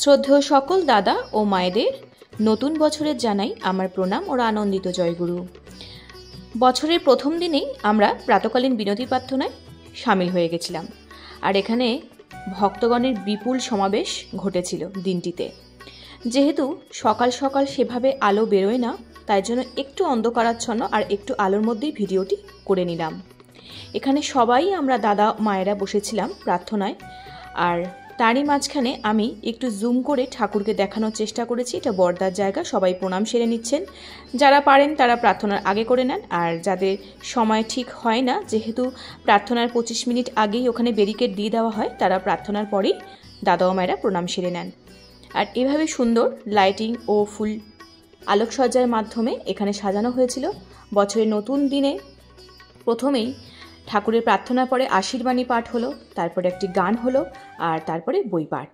শ্রদ্ধেয় সকল দাদা ও মায়েদের নতুন বছরের জানাই আমার প্রণাম ও আনন্দিত জয়গুরু। বছরের প্রথম দিনেই আমরা প্রাতকালীন বিনতি প্রার্থনায় সামিল হয়ে গেছিলাম, আর এখানে ভক্তগণের বিপুল সমাবেশ ঘটেছিল দিনটিতে। যেহেতু সকাল সকাল সেভাবে আলো বেরোয় না, তাই জন্য একটু অন্ধকারাচ্ছন্ন আর একটু আলোর মধ্যেই ভিডিওটি করে নিলাম। এখানে সবাই আমরা দাদা মায়েরা বসেছিলাম প্রার্থনায়, আর তারই মাঝখানে আমি একটু জুম করে ঠাকুরকে দেখানোর চেষ্টা করেছি। এটা বর্দার জায়গা, সবাই প্রণাম সেরে নিচ্ছেন। যারা পারেন তারা প্রার্থনার আগে করে নেন, আর যাদের সময় ঠিক হয় না, যেহেতু প্রার্থনার 25 মিনিট আগেই ওখানে ব্যারিকেড দিয়ে দেওয়া হয়, তারা প্রার্থনার পরেই দাদা ও মায়েরা প্রণাম সেরে নেন। আর এভাবে সুন্দর লাইটিং ও ফুল আলোকসজ্জার মাধ্যমে এখানে সাজানো হয়েছিল। বছরের নতুন দিনে প্রথমেই ঠাকুরের প্রার্থনার পরে আশীর্বাণী পাঠ হলো, তারপরে একটি গান হলো, আর তারপরে বই পাঠ।